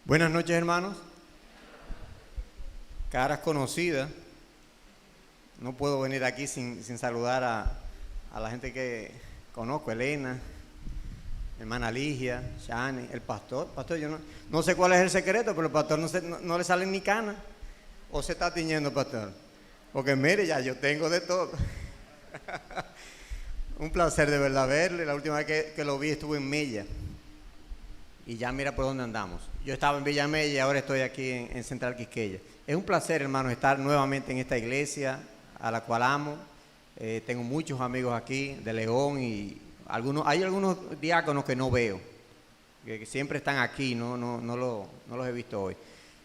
Buenas noches, hermanos. Caras conocidas. No puedo venir aquí sin saludar a la gente que conozco, Elena, mi hermana Ligia, Shani, el pastor. Pastor, yo no sé cuál es el secreto, pero el pastor no le salen ni canas. ¿O se está tiñendo, pastor? Porque mire, ya yo tengo de todo. Un placer de verdad verle. La última vez que lo vi estuve en Mella. Y ya mira por dónde andamos. Yo estaba en Villa Mella y ahora estoy aquí en Central Quisqueya. Es un placer, hermano, estar nuevamente en esta iglesia a la cual amo. Tengo muchos amigos aquí de León y hay algunos diáconos que no veo, que siempre están aquí, no los he visto hoy.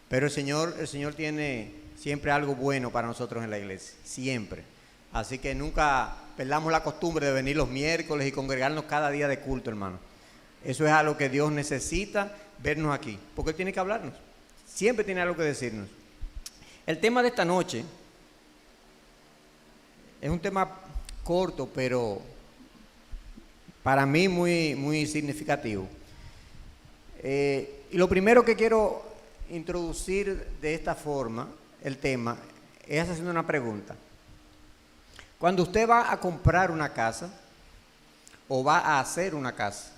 Pero el Señor tiene siempre algo bueno para nosotros en la iglesia, siempre. Así que nunca perdamos la costumbre de venir los miércoles y congregarnos cada día de culto, hermano. Eso es algo que Dios necesita, vernos aquí, porque Él tiene que hablarnos. Siempre tiene algo que decirnos. El tema de esta noche es un tema corto, pero para mí muy, muy significativo. Y lo primero que quiero introducir de esta forma, el tema, es haciendo una pregunta. Cuando usted va a comprar una casa o va a hacer una casa,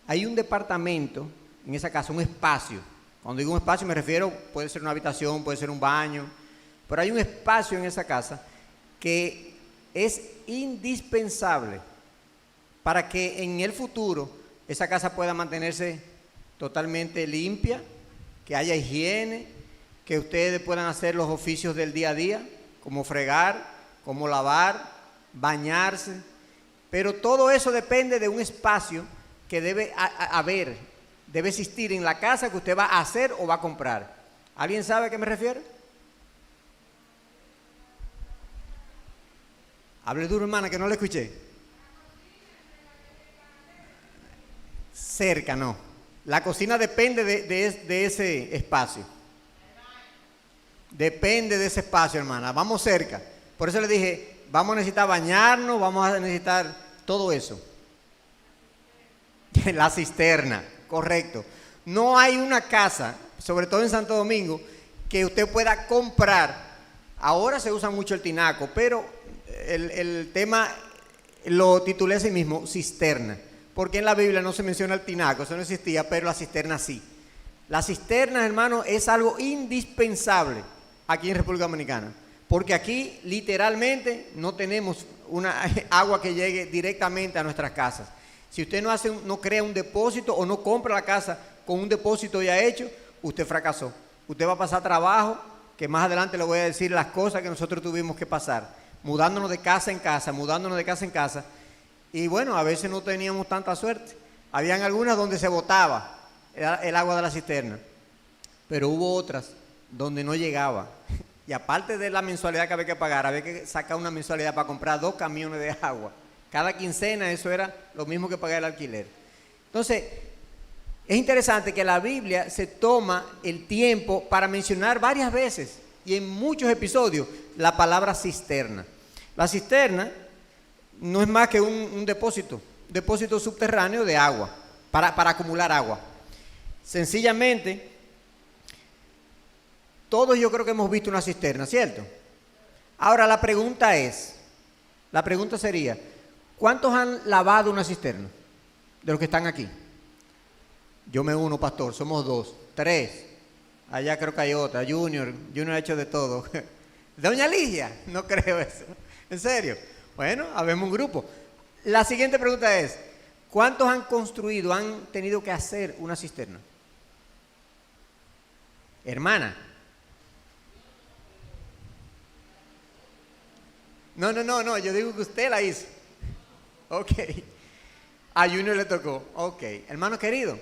hay un departamento en esa casa, un espacio. Cuando digo un espacio me refiero, puede ser una habitación, puede ser un baño, pero hay un espacio en esa casa que es indispensable para que en el futuro esa casa pueda mantenerse totalmente limpia, que haya higiene, que ustedes puedan hacer los oficios del día a día, como fregar, como lavar, bañarse, pero todo eso depende de un espacio que debe debe existir en la casa que usted va a hacer o va a comprar. ¿Alguien sabe a qué me refiero? Hable duro, hermana, que no le escuché. Cerca, no. La cocina depende de ese espacio. Depende de ese espacio, hermana. Vamos cerca. Por eso le dije, vamos a necesitar bañarnos, vamos a necesitar todo eso. La cisterna, correcto. No hay una casa, sobre todo en Santo Domingo, que usted pueda comprar. Ahora se usa mucho el tinaco, pero el tema lo titulé así mismo, cisterna. Porque en la Biblia no se menciona el tinaco, eso no existía, pero la cisterna sí. La cisterna, hermano, es algo indispensable aquí en República Dominicana. Porque aquí literalmente no tenemos una agua que llegue directamente a nuestras casas. Si usted no crea un depósito o no compra la casa con un depósito ya hecho, usted fracasó. Usted va a pasar trabajo, que más adelante le voy a decir las cosas que nosotros tuvimos que pasar, mudándonos de casa en casa, y bueno, a veces no teníamos tanta suerte. Habían algunas donde se botaba el agua de la cisterna, pero hubo otras donde no llegaba. Y aparte de la mensualidad que había que sacar una mensualidad para comprar 2 camiones de agua. Cada quincena eso era lo mismo que pagar el alquiler. Entonces, es interesante que la Biblia se toma el tiempo para mencionar varias veces y en muchos episodios la palabra cisterna. La cisterna no es más que un depósito subterráneo de agua, para acumular agua. Sencillamente, todos yo creo que hemos visto una cisterna, ¿cierto? Ahora la pregunta sería, ¿cuántos han lavado una cisterna de los que están aquí? Yo me uno, pastor, somos 2, 3. Allá creo que hay otra, Junior ha hecho de todo. Doña Ligia, no creo eso. ¿En serio? Bueno, habemos un grupo. La siguiente pregunta es, ¿cuántos han tenido que hacer una cisterna? Hermana. No, yo digo que usted la hizo. Ok, a Junior le tocó. Ok, hermano querido,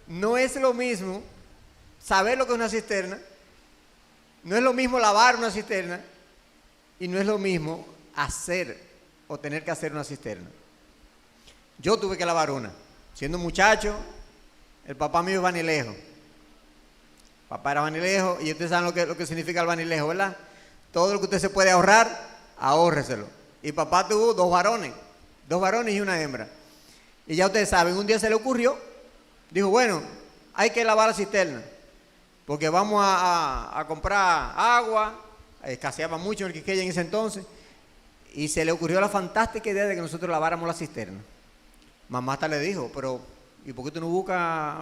no es lo mismo saber lo que es una cisterna, no es lo mismo lavar una cisterna y no es lo mismo hacer o tener que hacer una cisterna. Yo tuve que lavar una, siendo muchacho, el papá mío es vanilejo. Papá era vanilejo y ustedes saben lo que significa el vanilejo, ¿verdad? Todo lo que usted se puede ahorrar, ahórreselo. Y papá tuvo 2 varones y una hembra. Y ya ustedes saben, un día se le ocurrió dijo, bueno, hay que lavar la cisterna, porque vamos a comprar agua, escaseaba mucho en el Quisqueya en ese entonces, y se le ocurrió la fantástica idea de que nosotros laváramos la cisterna. Mamá hasta le dijo, pero ¿y por qué tú no buscas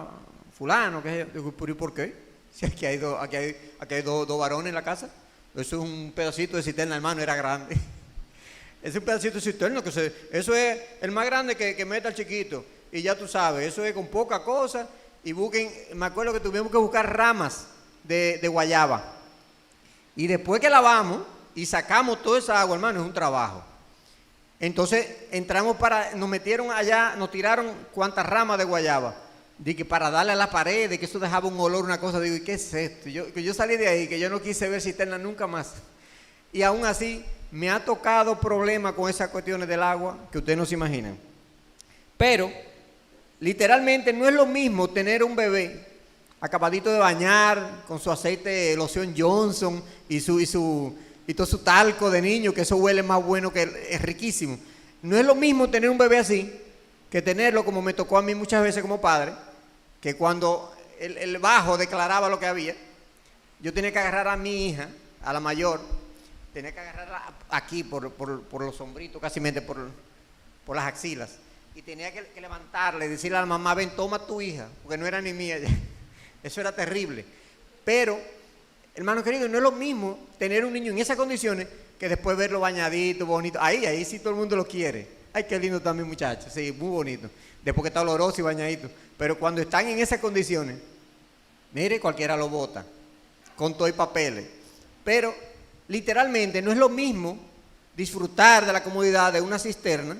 fulano? Digo, ¿pero y por qué? Si aquí hay dos varones en la casa. Eso es un pedacito de cisterna, hermano, era grande. Es un pedacito de cisterna, eso es el más grande que meta al chiquito. Y ya tú sabes, eso es con poca cosa. Y busquen, me acuerdo que tuvimos que buscar ramas de guayaba. Y después que lavamos y sacamos toda esa agua, hermano, es un trabajo. Entonces nos metieron allá, nos tiraron cuantas ramas de guayaba. Dije, para darle a la pared, de que eso dejaba un olor, una cosa. Digo, ¿y qué es esto? Yo salí de ahí, que yo no quise ver cisterna nunca más. Y aún así, me ha tocado problemas con esas cuestiones del agua que ustedes no se imaginan. Pero, literalmente, no es lo mismo tener un bebé acabadito de bañar, con su aceite de loción Johnson y todo su talco de niño, que eso huele más bueno, que es riquísimo. No es lo mismo tener un bebé así, que tenerlo como me tocó a mí muchas veces como padre, que cuando el bajo declaraba lo que había, yo tenía que agarrar a mi hija, a la mayor, tenía que agarrarla aquí por los hombritos, casi por las axilas, y tenía que levantarle, decirle a la mamá, ven, toma tu hija, porque no era ni mía ya. Eso era terrible. Pero, hermano querido, no es lo mismo tener un niño en esas condiciones que después verlo bañadito, bonito. Ahí sí todo el mundo lo quiere. Ay, qué lindo también, muchachos. Sí, muy bonito. Después que está oloroso y bañadito. Pero cuando están en esas condiciones, mire, cualquiera lo bota, con todo y papeles. Pero, literalmente, no es lo mismo disfrutar de la comodidad de una cisterna,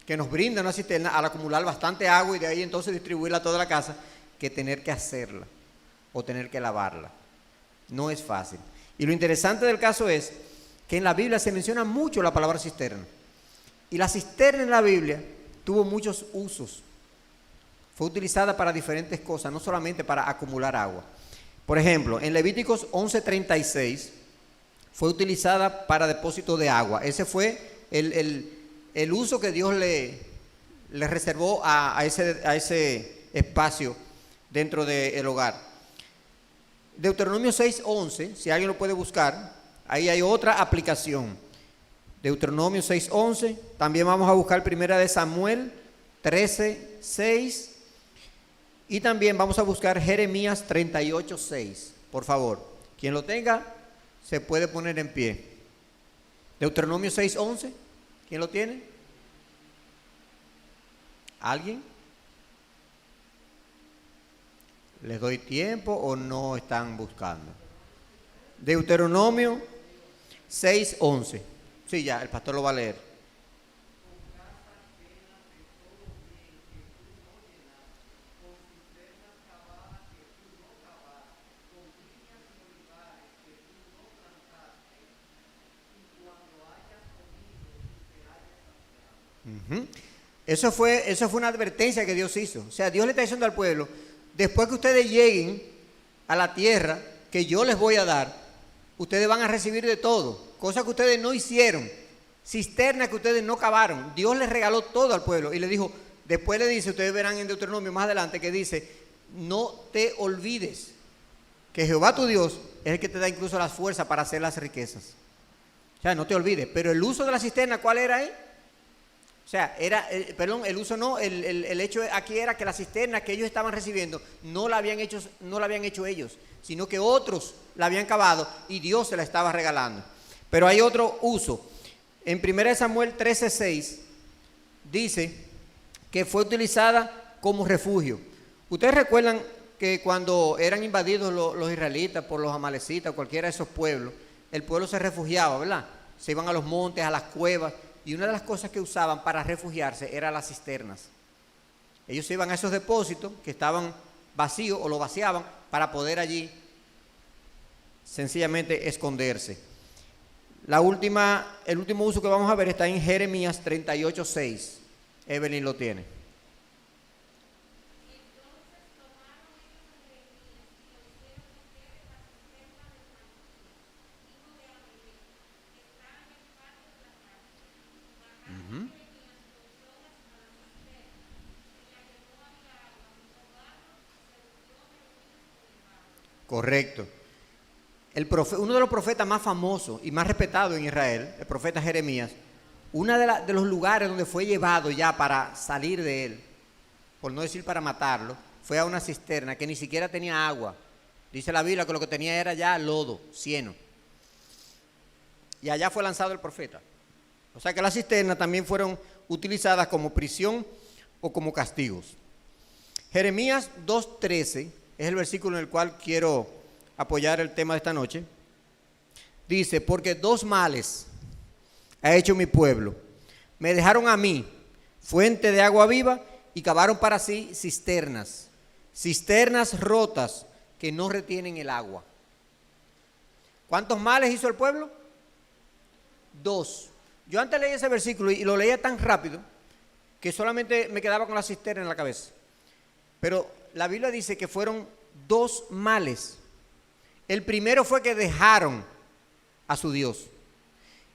que nos brinda una cisterna, al acumular bastante agua y de ahí entonces distribuirla a toda la casa, que tener que hacerla o tener que lavarla. No es fácil. Y lo interesante del caso es que en la Biblia se menciona mucho la palabra cisterna. Y la cisterna en la Biblia tuvo muchos usos. Fue utilizada para diferentes cosas, no solamente para acumular agua. Por ejemplo, en Levíticos 11:36 fue utilizada para depósito de agua. Ese fue el uso que Dios le reservó a ese espacio dentro del hogar. Deuteronomio 6:11, si alguien lo puede buscar, ahí hay otra aplicación. Deuteronomio 6:11, también vamos a buscar Primera de Samuel 13:6 y también vamos a buscar Jeremías 38:6. Por favor, quien lo tenga se puede poner en pie. Deuteronomio 6:11, ¿quién lo tiene? ¿Alguien? ¿Les doy tiempo o no están buscando? Deuteronomio 6:11. Sí, ya, el pastor lo va a leer. Uh-huh. Eso fue una advertencia que Dios hizo. O sea, Dios le está diciendo al pueblo, después que ustedes lleguen a la tierra que yo les voy a dar, ustedes van a recibir de todo, cosas que ustedes no hicieron, cisternas que ustedes no cavaron. Dios les regaló todo al pueblo y le dijo, después le dice, ustedes verán en Deuteronomio más adelante que dice, no te olvides que Jehová tu Dios es el que te da incluso las fuerzas para hacer las riquezas. O sea, no te olvides. Pero el uso de la cisterna, ¿cuál era ahí? O sea, el uso no, el hecho aquí era que la cisterna que ellos estaban recibiendo no la habían hecho ellos, sino que otros la habían cavado y Dios se la estaba regalando. Pero hay otro uso. En 1 Samuel 13:6 dice que fue utilizada como refugio. Ustedes recuerdan que cuando eran invadidos los israelitas por los amalecitas, cualquiera de esos pueblos, el pueblo se refugiaba, ¿verdad? Se iban a los montes, a las cuevas. Y una de las cosas que usaban para refugiarse eran las cisternas. Ellos iban a esos depósitos que estaban vacíos o lo vaciaban para poder allí sencillamente esconderse. El último uso que vamos a ver está en Jeremías 38:6. Evelyn lo tiene. Correcto. Uno de los profetas más famosos y más respetados en Israel, el profeta Jeremías, uno de los lugares donde fue llevado ya para salir de él, por no decir para matarlo, fue a una cisterna que ni siquiera tenía agua. Dice la Biblia que lo que tenía era ya lodo, cieno. Y allá fue lanzado el profeta. O sea que las cisternas también fueron utilizadas como prisión o como castigos. Jeremías 2:13 es el versículo en el cual quiero apoyar el tema de esta noche. Dice, porque dos males ha hecho mi pueblo. Me dejaron a mí, fuente de agua viva, y cavaron para sí cisternas, cisternas rotas que no retienen el agua. ¿Cuántos males hizo el pueblo? Dos. Yo antes leí ese versículo y lo leía tan rápido que solamente me quedaba con la cisterna en la cabeza. Pero la Biblia dice que fueron dos males. El primero fue que dejaron a su Dios.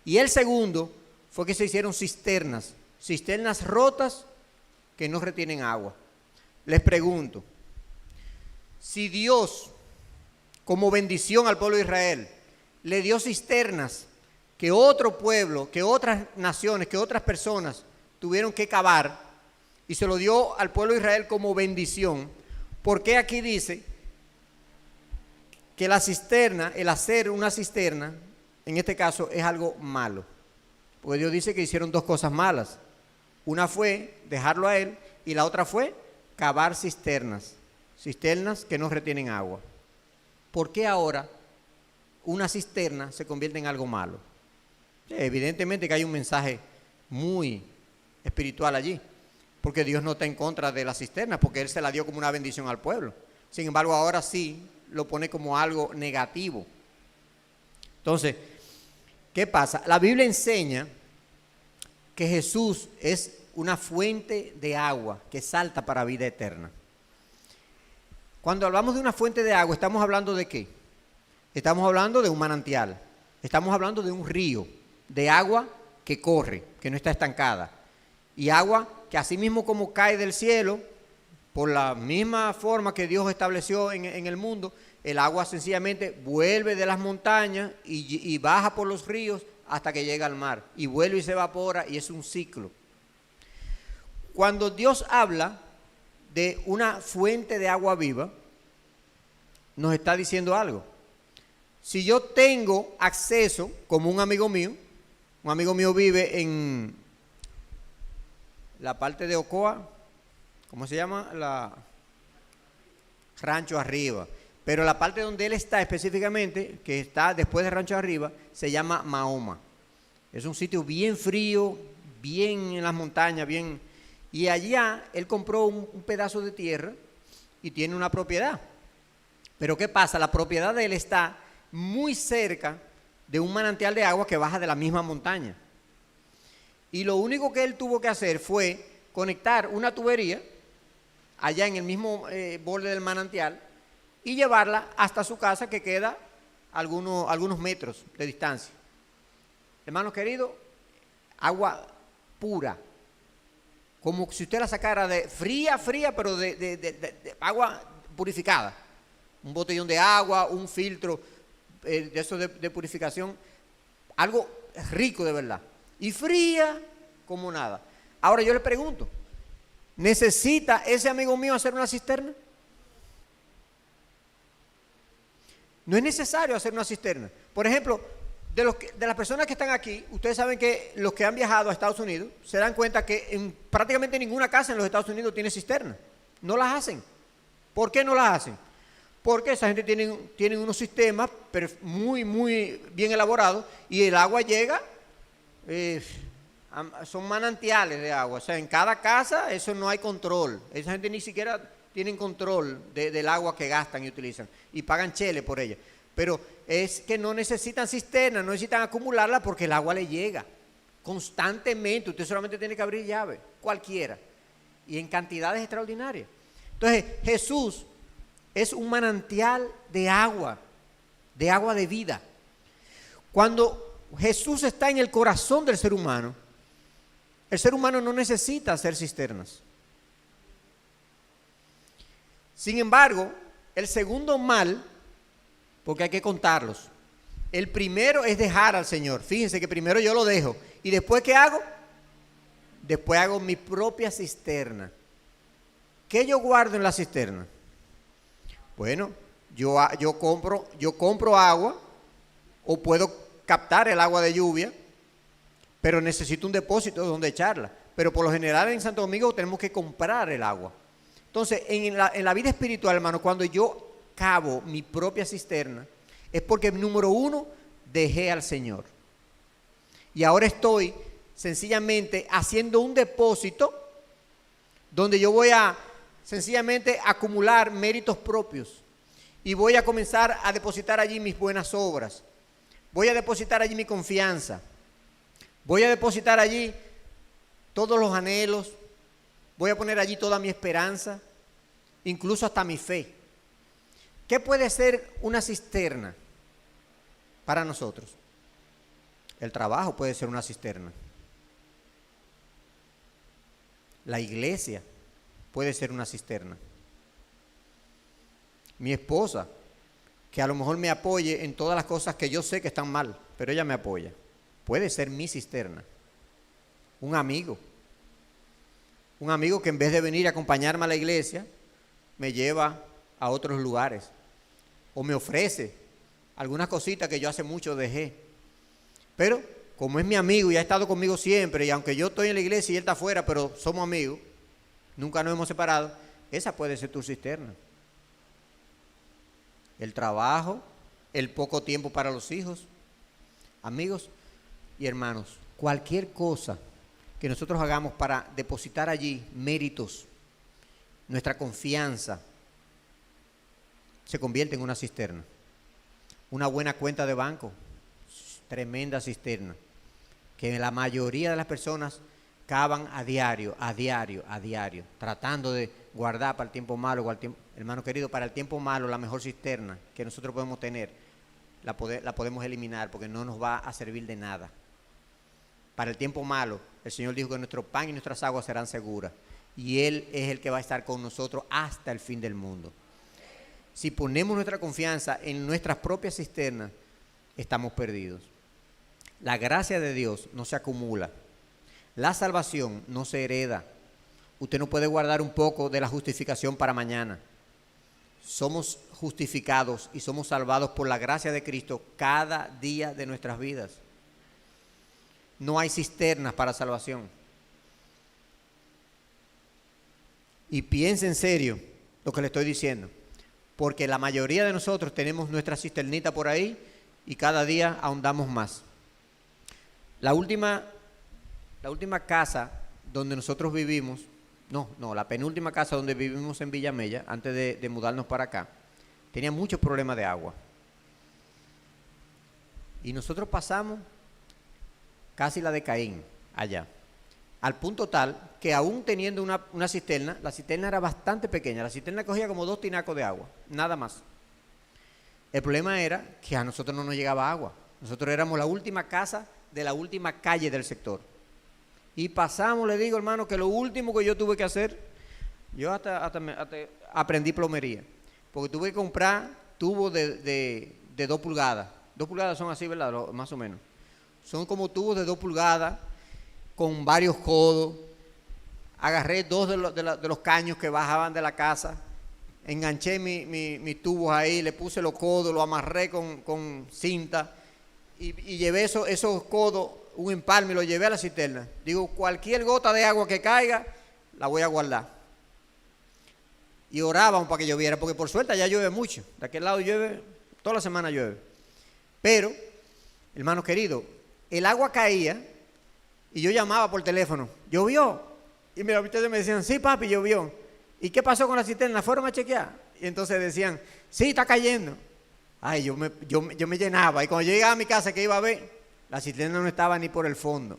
Y el segundo fue que se hicieron cisternas, cisternas rotas que no retienen agua. Les pregunto, si Dios, como bendición al pueblo de Israel, le dio cisternas que otro pueblo, que otras naciones, que otras personas tuvieron que cavar, y se lo dio al pueblo de Israel como bendición, ¿por qué aquí dice que la cisterna, el hacer una cisterna, en este caso es algo malo? Porque Dios dice que hicieron dos cosas malas. Una fue dejarlo a él y la otra fue cavar cisternas, cisternas que no retienen agua. ¿Por qué ahora una cisterna se convierte en algo malo? Evidentemente que hay un mensaje muy espiritual allí, porque Dios no está en contra de la cisterna, porque Él se la dio como una bendición al pueblo. Sin embargo, ahora sí lo pone como algo negativo. Entonces, ¿qué pasa? La Biblia enseña que Jesús es una fuente de agua que salta para vida eterna. Cuando hablamos de una fuente de agua, ¿estamos hablando de qué? Estamos hablando de un manantial, estamos hablando de un río, de agua que corre, que no está estancada, y agua que así mismo como cae del cielo, por la misma forma que Dios estableció en el mundo, el agua sencillamente vuelve de las montañas y baja por los ríos hasta que llega al mar, y vuelve y se evapora, y es un ciclo. Cuando Dios habla de una fuente de agua viva, nos está diciendo algo. Si yo tengo acceso, como un amigo mío vive en la parte de Ocoa, ¿cómo se llama? Rancho Arriba. Pero la parte donde él está específicamente, que está después de Rancho Arriba, se llama Mahoma. Es un sitio bien frío, bien en las montañas, bien. Y allá él compró un pedazo de tierra y tiene una propiedad. Pero ¿qué pasa? La propiedad de él está muy cerca de un manantial de agua que baja de la misma montaña. Y lo único que él tuvo que hacer fue conectar una tubería allá en el mismo borde del manantial y llevarla hasta su casa, que queda algunos metros de distancia. Hermanos queridos, agua pura, como si usted la sacara de fría, pero de agua purificada. Un botellón de agua, un filtro de eso de purificación, algo rico de verdad, y fría como nada. Ahora yo le pregunto, ¿necesita ese amigo mío hacer una cisterna? No es necesario hacer una cisterna. Por ejemplo, de las personas que están aquí, ustedes saben que los que han viajado a Estados Unidos se dan cuenta que en prácticamente ninguna casa en los Estados Unidos tiene cisterna. No las hacen. ¿Por qué no las hacen? Porque esa gente tiene unos sistemas muy, muy bien elaborados y el agua llega, son manantiales de agua. O sea, en cada casa eso no hay control. Esa gente ni siquiera tienen control del agua que gastan y utilizan y pagan chele por ella. Pero es que no necesitan cisterna, no necesitan acumularla porque el agua le llega constantemente. Usted solamente tiene que abrir llave, cualquiera, y en cantidades extraordinarias. Entonces, Jesús es un manantial de agua de vida. Cuando Jesús está en el corazón del ser humano, el ser humano no necesita hacer cisternas. Sin embargo, el segundo mal porque hay que contarlos. El primero es dejar al Señor. Fíjense que primero yo lo dejo. ¿Y después qué hago? Después hago mi propia cisterna. ¿Qué yo guardo en la cisterna? Bueno, yo compro agua, o puedo captar el agua de lluvia, pero necesito un depósito donde echarla. Pero por lo general en Santo Domingo tenemos que comprar el agua. Entonces, en la vida espiritual, hermano, cuando yo cavo mi propia cisterna, es porque, número uno, dejé al Señor. Y ahora estoy sencillamente haciendo un depósito donde yo voy a sencillamente acumular méritos propios. Y voy a comenzar a depositar allí mis buenas obras. Voy a depositar allí mi confianza. Voy a depositar allí todos los anhelos. Voy a poner allí toda mi esperanza, incluso hasta mi fe. ¿Qué puede ser una cisterna para nosotros? El trabajo puede ser una cisterna. La iglesia puede ser una cisterna. Mi esposa, que a lo mejor me apoye en todas las cosas que yo sé que están mal, pero ella me apoya, puede ser mi cisterna. Un amigo que en vez de venir a acompañarme a la iglesia, me lleva a otros lugares, o me ofrece algunas cositas que yo hace mucho dejé. Pero como es mi amigo y ha estado conmigo siempre, y aunque yo estoy en la iglesia y él está afuera, pero somos amigos, nunca nos hemos separado, esa puede ser tu cisterna. El trabajo, el poco tiempo para los hijos. Amigos y hermanos, cualquier cosa que nosotros hagamos para depositar allí méritos, nuestra confianza, se convierte en una cisterna. Una buena cuenta de banco, tremenda cisterna, que la mayoría de las personas cavan a diario, tratando de guardar para el tiempo malo. Hermano querido, para el tiempo malo, la mejor cisterna que nosotros podemos tener, la podemos eliminar, porque no nos va a servir de nada. Para el tiempo malo, el Señor dijo que nuestro pan y nuestras aguas serán seguras, y Él es el que va a estar con nosotros hasta el fin del mundo. Si ponemos nuestra confianza en nuestras propias cisternas, estamos perdidos. La gracia de Dios no se acumula. La salvación no se hereda. Usted no puede guardar un poco de la justificación para mañana. Somos justificados y somos salvados por la gracia de Cristo cada día de nuestras vidas. No hay cisternas para salvación. Y piense en serio lo que le estoy diciendo, porque la mayoría de nosotros tenemos nuestra cisternita por ahí y cada día ahondamos más. La última casa donde nosotros vivimos, la penúltima casa donde vivimos en Villamella, antes de mudarnos para acá, tenía muchos problemas de agua. Y nosotros pasamos casi la de Caín allá, al punto tal que aún teniendo una cisterna, la cisterna era bastante pequeña, la cisterna cogía como 2 tinacos de agua, nada más. El problema era que a nosotros no nos llegaba agua. Nosotros éramos la última casa de la última calle del sector. Y pasamos, le digo, hermano, que lo último que yo tuve que hacer, yo hasta aprendí plomería, porque tuve que comprar tubos de 2 pulgadas. 2 pulgadas son así, ¿verdad? Más o menos. Son como tubos de 2 pulgadas con varios codos. Agarré 2 de los caños que bajaban de la casa, enganché mis tubos ahí, le puse los codos, lo amarré con cinta y llevé esos codos, un empalme, lo llevé a la cisterna. Digo, cualquier gota de agua que caiga, la voy a guardar. Y orábamos para que lloviera, porque por suerte allá llueve mucho. De aquel lado llueve, toda la semana llueve. Pero, hermano querido, el agua caía y yo llamaba por teléfono, ¿llovió? Y mira, ustedes me decían, sí papi, llovió. ¿Y qué pasó con la cisterna? ¿Fueron a chequear? Y entonces decían, sí, está cayendo. Ay, yo me llenaba. Y cuando yo llegaba a mi casa, que iba a ver, la cisterna no estaba ni por el fondo.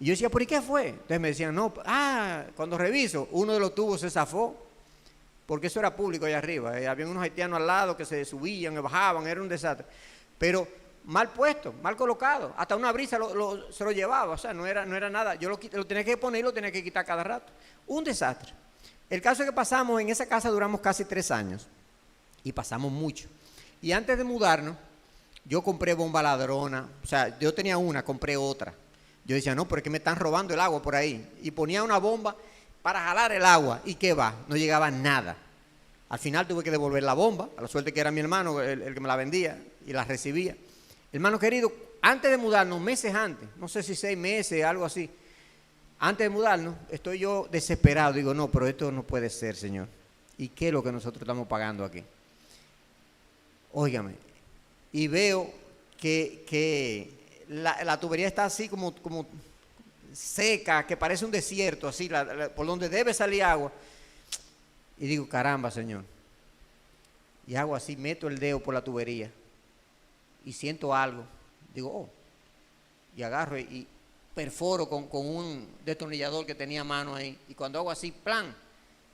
Y yo decía, ¿por qué fue? Entonces me decían, cuando reviso, uno de los tubos se zafó, porque eso era público allá arriba. Había unos haitianos al lado que se subían y bajaban, era un desastre. Pero mal puesto, mal colocado. Hasta una brisa se lo llevaba, o sea, no era nada. Yo lo tenía que poner y lo tenía que quitar cada rato. Un desastre. El caso es que pasamos, en esa casa duramos casi 3 años. Y pasamos mucho. Y antes de mudarnos, yo compré bomba ladrona. O sea, yo tenía una, compré otra. Yo decía, no, pero es que me están robando el agua por ahí. Y ponía una bomba para jalar el agua. ¿Y qué va? No llegaba nada. Al final tuve que devolver la bomba. A la suerte que era mi hermano el que me la vendía y la recibía. Hermano querido, antes de mudarnos, meses antes, no sé si 6 meses, algo así. Antes de mudarnos, estoy yo desesperado. Digo, no, pero esto no puede ser, Señor. ¿Y qué es lo que nosotros estamos pagando aquí? Óigame. Y veo que la tubería está así como seca, que parece un desierto, así, por donde debe salir agua. Y digo, caramba, Señor. Y hago así, meto el dedo por la tubería y siento algo. Digo, oh. Y agarro y perforo con un destornillador que tenía a mano ahí. Y cuando hago así, plan,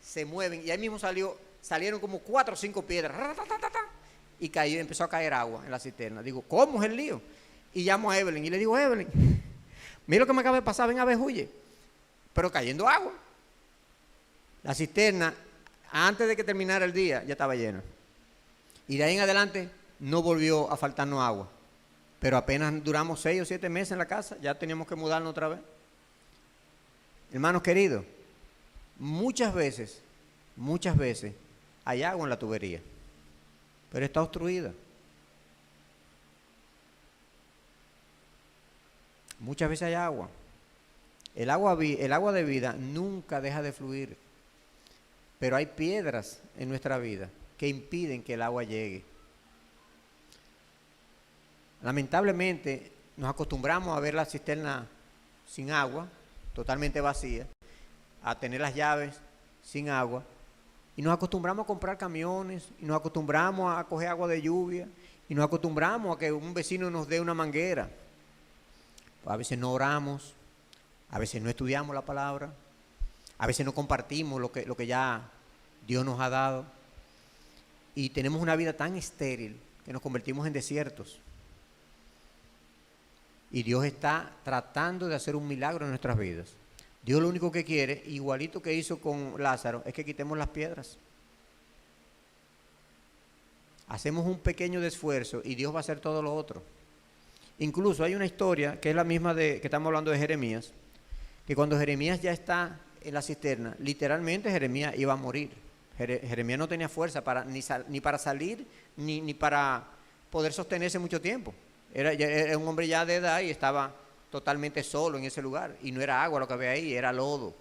se mueven. Y ahí mismo salieron como 4 o 5 piedras. Y cayó, empezó a caer agua en la cisterna. Digo, ¿cómo es el lío? Y llamo a Evelyn y le digo, Evelyn, mira lo que me acaba de pasar, ven a ver, huye. Pero cayendo agua. La cisterna, antes de que terminara el día, ya estaba llena. Y de ahí en adelante no volvió a faltarnos agua. Pero apenas duramos 6 o 7 meses en la casa, ya teníamos que mudarnos otra vez. Hermanos queridos, muchas veces hay agua en la tubería, pero está obstruida. Muchas veces hay agua. El agua de vida nunca deja de fluir, pero hay piedras en nuestra vida que impiden que el agua llegue. Lamentablemente nos acostumbramos a ver la cisterna sin agua, totalmente vacía, a tener las llaves sin agua, y nos acostumbramos a comprar camiones, y nos acostumbramos a coger agua de lluvia, y nos acostumbramos a que un vecino nos dé una manguera. A veces no oramos, a veces no estudiamos la palabra, a veces no compartimos lo que ya Dios nos ha dado, y tenemos una vida tan estéril que nos convertimos en desiertos. Y Dios está tratando de hacer un milagro en nuestras vidas. Dios lo único que quiere, igualito que hizo con Lázaro, es que quitemos las piedras. Hacemos un pequeño esfuerzo y Dios va a hacer todo lo otro. Incluso hay una historia que es la misma que estamos hablando de Jeremías, que cuando Jeremías ya está en la cisterna, literalmente Jeremías iba a morir. Jeremías no tenía fuerza ni para salir, ni para poder sostenerse mucho tiempo. Era un hombre ya de edad y estaba totalmente solo en ese lugar. Y no era agua lo que había ahí, era lodo.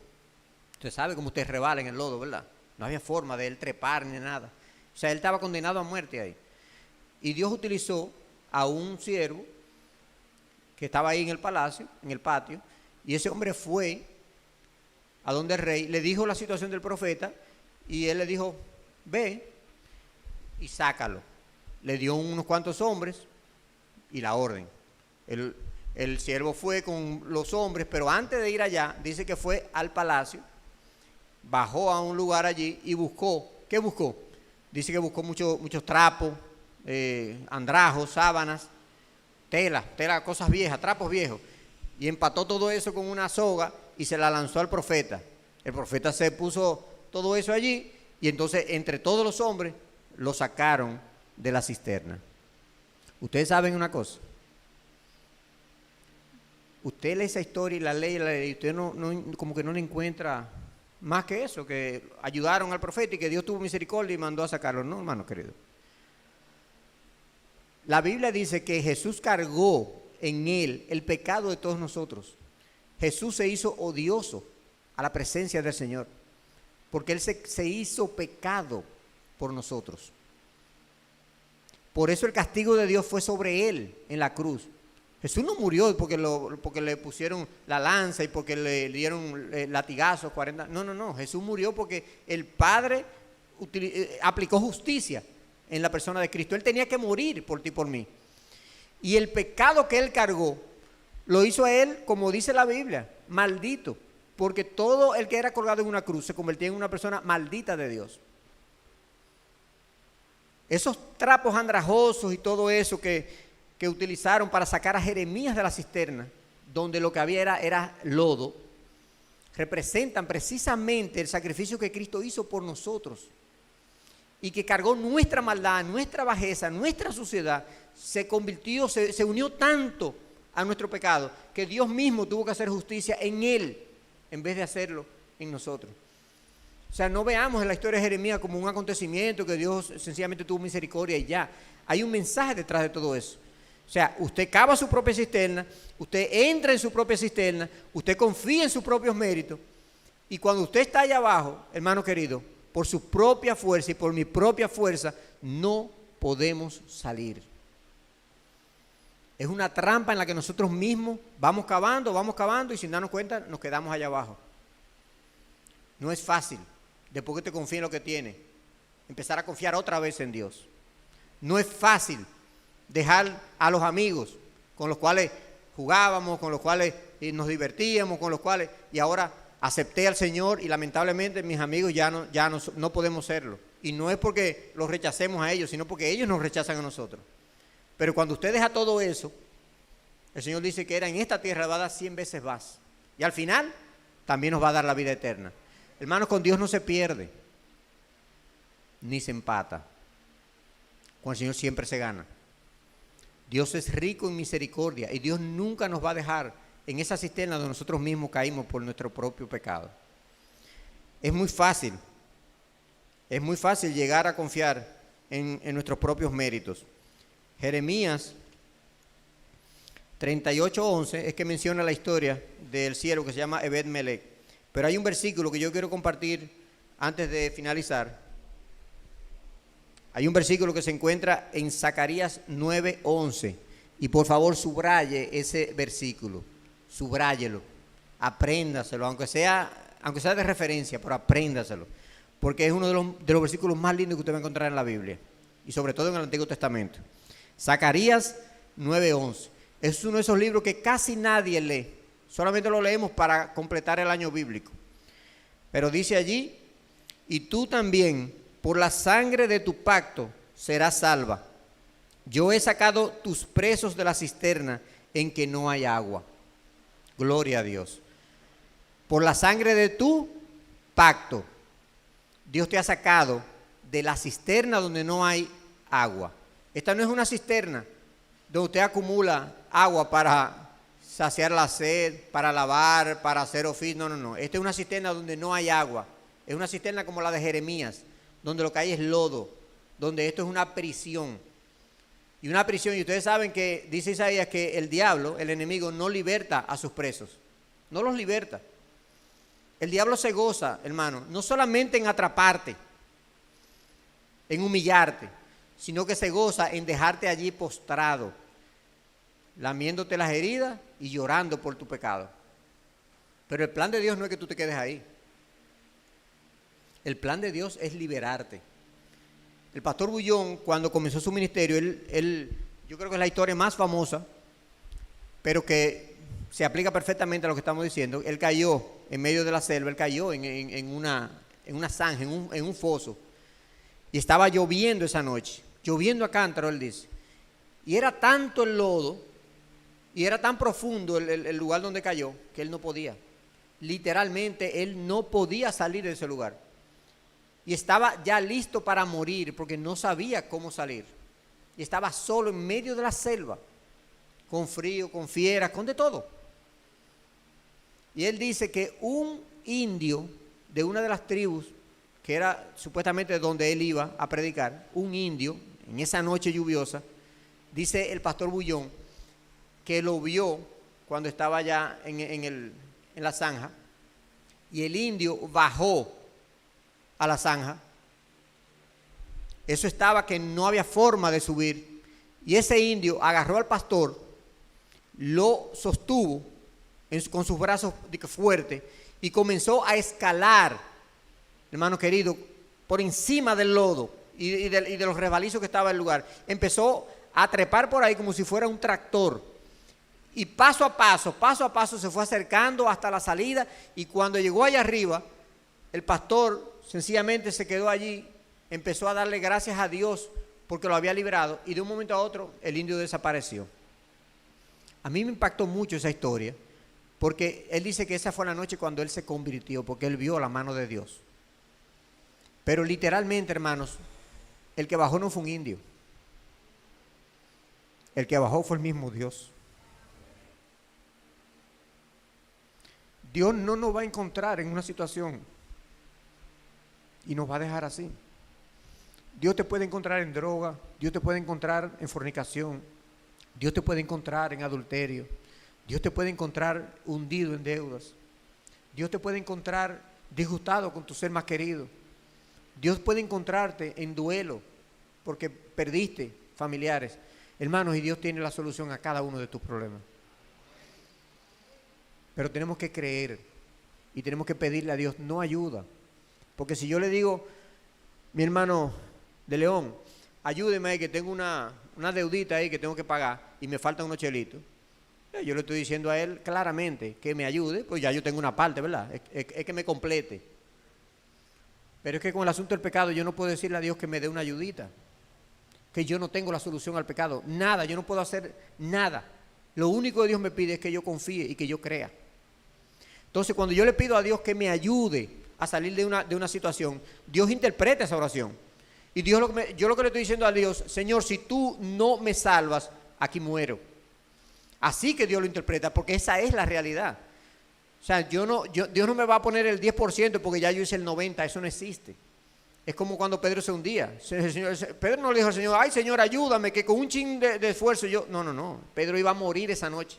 Usted sabe cómo usted resbala en el lodo, ¿verdad? No había forma de él trepar ni nada. O sea, él estaba condenado a muerte ahí. Y Dios utilizó a un siervo que estaba ahí en el palacio, en el patio, y ese hombre fue a donde el rey, le dijo la situación del profeta, y él le dijo, ve y sácalo. Le dio unos cuantos hombres y la orden. El siervo fue con los hombres, pero antes de ir allá, dice que fue al palacio, bajó a un lugar allí y buscó. ¿Qué buscó? Dice que buscó muchos trapos, andrajos, sábanas, tela, cosas viejas, trapos viejos. Y empató todo eso con una soga y se la lanzó al profeta. El profeta se puso todo eso allí y entonces entre todos los hombres lo sacaron de la cisterna. Ustedes saben una cosa. Usted lee esa historia y la lee y usted como que no le encuentra más que eso, que ayudaron al profeta y que Dios tuvo misericordia y mandó a sacarlo. No, hermano querido. La Biblia dice que Jesús cargó en él el pecado de todos nosotros. Jesús se hizo odioso a la presencia del Señor, porque él se hizo pecado por nosotros. Por eso el castigo de Dios fue sobre él en la cruz. Jesús no murió porque le pusieron la lanza y porque le dieron latigazos 40. No. Jesús murió porque el Padre aplicó justicia en la persona de Cristo. Él tenía que morir por ti y por mí. Y el pecado que él cargó lo hizo a él, como dice la Biblia, maldito. Porque todo el que era colgado en una cruz se convertía en una persona maldita de Dios. Esos trapos andrajosos y todo eso que utilizaron para sacar a Jeremías de la cisterna, donde lo que había era lodo, representan precisamente el sacrificio que Cristo hizo por nosotros. y que cargó nuestra maldad, nuestra bajeza, nuestra suciedad, se convirtió, se unió tanto a nuestro pecado que Dios mismo tuvo que hacer justicia en Él en vez de hacerlo en nosotros. O sea, no veamos en la historia de Jeremías como un acontecimiento que Dios sencillamente tuvo misericordia y ya. Hay un mensaje detrás de todo eso. O sea, usted cava su propia cisterna, usted entra en su propia cisterna, usted confía en sus propios méritos, y cuando usted está allá abajo, hermano querido, por su propia fuerza y por mi propia fuerza, no podemos salir. Es una trampa en la que nosotros mismos vamos cavando y sin darnos cuenta nos quedamos allá abajo. No es fácil, después que te confía en lo que tiene, empezar a confiar otra vez en Dios. No es fácil dejar a los amigos con los cuales jugábamos, con los cuales nos divertíamos, con los cuales, y ahora acepté al Señor y lamentablemente mis amigos ya no podemos serlo. Y no es porque los rechacemos a ellos, sino porque ellos nos rechazan a nosotros. Pero cuando usted deja todo eso, el Señor dice que en esta tierra va a dar 100 veces más. Y al final también nos va a dar la vida eterna. Hermanos, con Dios no se pierde, ni se empata. Con el Señor siempre se gana. Dios es rico en misericordia y Dios nunca nos va a dejar en esa cisterna donde nosotros mismos caímos por nuestro propio pecado. Es muy fácil llegar a confiar en nuestros propios méritos. Jeremías 38:11 es que menciona la historia del siervo que se llama Ebed-Melech. Pero hay un versículo que yo quiero compartir antes de finalizar. Hay un versículo que se encuentra en Zacarías 9:11. Y por favor subraye ese versículo. Subráyelo. Apréndaselo, aunque sea de referencia, pero apréndaselo. Porque es uno de los versículos más lindos que usted va a encontrar en la Biblia. Y sobre todo en el Antiguo Testamento. Zacarías 9:11. Es uno de esos libros que casi nadie lee. Solamente lo leemos para completar el año bíblico. Pero dice allí, y tú también, por la sangre de tu pacto, serás salva. Yo he sacado tus presos de la cisterna en que no hay agua. Gloria a Dios. Por la sangre de tu pacto, Dios te ha sacado de la cisterna donde no hay agua. Esta no es una cisterna donde usted acumula agua para saciar la sed, para lavar, para hacer oficio. No. Esta es una cisterna donde no hay agua. Es una cisterna como la de Jeremías, donde lo que hay es lodo, donde esto es una prisión. Y una prisión, y ustedes saben que dice Isaías que el diablo, el enemigo, no liberta a sus presos. No los liberta. El diablo se goza, hermano, no solamente en atraparte, en humillarte, sino que se goza en dejarte allí postrado, lamiéndote las heridas y llorando por tu pecado. Pero el plan de Dios no es que tú te quedes ahí. El plan de Dios es liberarte. El pastor Bullón, cuando comenzó su ministerio, yo creo que es la historia más famosa, pero que se aplica perfectamente a lo que estamos diciendo. Él cayó en medio de la selva, él cayó en una zanja, en un foso, y estaba lloviendo esa noche, lloviendo a cántaro, él dice. Y era tanto el lodo, y era tan profundo el lugar donde cayó, que él no podía. Literalmente, él no podía salir de ese lugar. Y estaba ya listo para morir porque no sabía cómo salir. Y estaba solo en medio de la selva, con frío, con fieras, con de todo. Y él dice que un indio de una de las tribus, que era supuestamente donde él iba a predicar, un indio, en esa noche lluviosa, dice el pastor Bullón, que lo vio cuando estaba ya en la zanja, y el indio bajó a la zanja. Eso estaba que no había forma de subir, y ese indio agarró al pastor, lo sostuvo con sus brazos fuertes y comenzó a escalar, hermano querido, por encima del lodo y de los resbalizos que estaba en el lugar. Empezó a trepar por ahí como si fuera un tractor, y paso a paso se fue acercando hasta la salida, y cuando llegó allá arriba, el pastor sencillamente se quedó allí, empezó a darle gracias a Dios porque lo había librado, y de un momento a otro el indio desapareció. A mí me impactó mucho esa historia, porque él dice que esa fue la noche cuando él se convirtió, porque él vio la mano de Dios. Pero literalmente, hermanos, el que bajó no fue un indio. El que bajó fue el mismo Dios. Dios no nos va a encontrar en una situación y nos va a dejar así. Dios te puede encontrar en droga, Dios te puede encontrar en fornicación, Dios te puede encontrar en adulterio, Dios te puede encontrar hundido en deudas, Dios te puede encontrar disgustado con tu ser más querido, Dios puede encontrarte en duelo porque perdiste familiares. Hermanos, y Dios tiene la solución a cada uno de tus problemas. Pero tenemos que creer y tenemos que pedirle a Dios no ayuda. Porque si yo le digo, mi hermano de León, ayúdeme ahí que tengo una deudita ahí que tengo que pagar y me faltan unos chelitos. Yo le estoy diciendo a él claramente que me ayude, pues ya yo tengo una parte, ¿verdad? Es que me complete. Pero es que con el asunto del pecado yo no puedo decirle a Dios que me dé una ayudita. Que yo no tengo la solución al pecado. Nada, yo no puedo hacer nada. Lo único que Dios me pide es que yo confíe y que yo crea. Entonces, cuando yo le pido a Dios que me ayude a salir de una situación, Dios interpreta esa oración. Y yo lo que le estoy diciendo a Dios, Señor, si tú no me salvas, aquí muero. Así que Dios lo interpreta, porque esa es la realidad. O sea, Dios no me va a poner el 10% porque ya yo hice el 90%, eso no existe. Es como cuando Pedro se hundía. Pedro no le dijo al Señor, ay Señor, ayúdame, que con un chin de esfuerzo yo... No. Pedro iba a morir esa noche.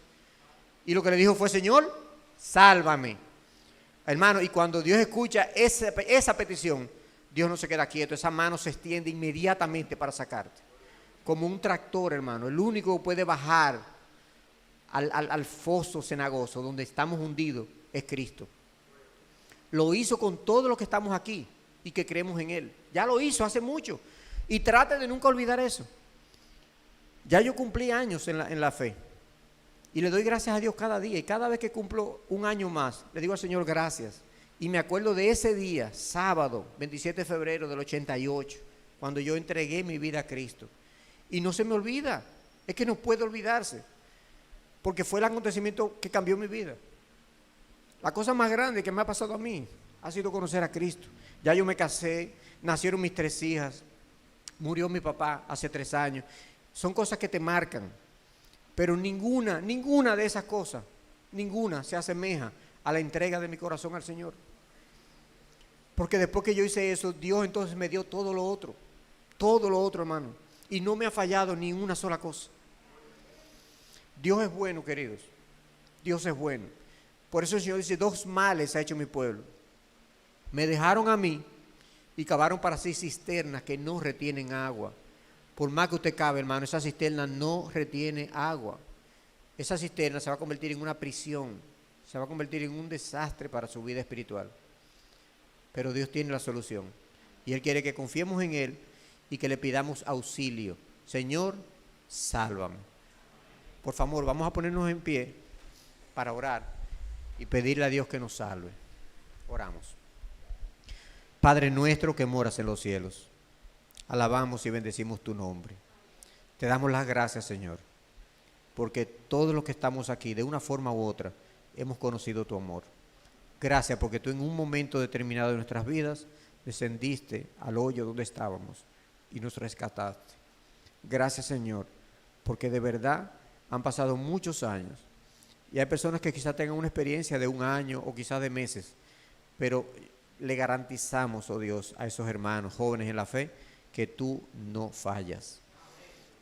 Y lo que le dijo fue, Señor, sálvame. Hermano, y cuando Dios escucha esa petición, Dios no se queda quieto. Esa mano se extiende inmediatamente para sacarte. Como un tractor, hermano. El único que puede bajar al foso cenagoso donde estamos hundidos es Cristo. Lo hizo con todos los que estamos aquí y que creemos en Él. Ya lo hizo hace mucho. Y trate de nunca olvidar eso. Ya yo cumplí años en la fe. Y le doy gracias a Dios cada día. Y cada vez que cumplo un año más, le digo al Señor gracias. Y me acuerdo de ese día, sábado, 27 de febrero del 88, cuando yo entregué mi vida a Cristo. Y no se me olvida. Es que no puede olvidarse. Porque fue el acontecimiento que cambió mi vida. La cosa más grande que me ha pasado a mí ha sido conocer a Cristo. Ya yo me casé, nacieron mis 3 hijas, murió mi papá hace 3 años. Son cosas que te marcan. Pero ninguna de esas cosas, ninguna se asemeja a la entrega de mi corazón al Señor. Porque después que yo hice eso, Dios entonces me dio todo lo otro, hermano. Y no me ha fallado ni una sola cosa. Dios es bueno, queridos. Dios es bueno. Por eso el Señor dice, 2 males ha hecho mi pueblo. Me dejaron a mí y cavaron para sí cisternas que no retienen agua. Por más que usted cabe, hermano, esa cisterna no retiene agua. Esa cisterna se va a convertir en una prisión, se va a convertir en un desastre para su vida espiritual. Pero Dios tiene la solución. Y Él quiere que confiemos en Él y que le pidamos auxilio. Señor, sálvame. Por favor, vamos a ponernos en pie para orar y pedirle a Dios que nos salve. Oramos. Padre nuestro que moras en los cielos, alabamos y bendecimos tu nombre. Te damos las gracias, Señor, porque todos los que estamos aquí, de una forma u otra, hemos conocido tu amor. Gracias porque tú en un momento determinado de nuestras vidas descendiste al hoyo donde estábamos y nos rescataste. Gracias, Señor, porque de verdad han pasado muchos años y hay personas que quizás tengan una experiencia de 1 año o quizás de meses, pero le garantizamos, oh Dios, a esos hermanos jóvenes en la fe que tú no fallas,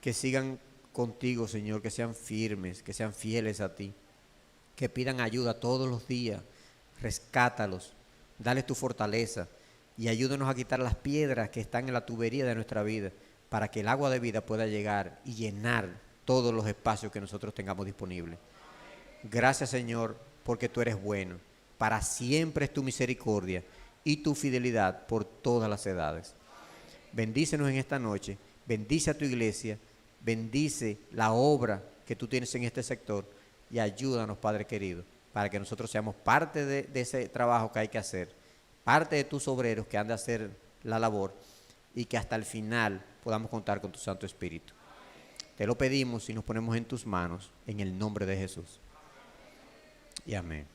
que sigan contigo, Señor, que sean firmes, que sean fieles a ti, que pidan ayuda todos los días, rescátalos, dale tu fortaleza y ayúdanos a quitar las piedras que están en la tubería de nuestra vida para que el agua de vida pueda llegar y llenar todos los espacios que nosotros tengamos disponibles. Gracias, Señor, porque tú eres bueno, para siempre es tu misericordia y tu fidelidad por todas las edades. Bendícenos en esta noche, bendice a tu iglesia, bendice la obra que tú tienes en este sector y ayúdanos, Padre querido, para que nosotros seamos parte de ese trabajo que hay que hacer, parte de tus obreros que han de hacer la labor y que hasta el final podamos contar con tu Santo Espíritu. Te lo pedimos y nos ponemos en tus manos, en el nombre de Jesús. Y amén.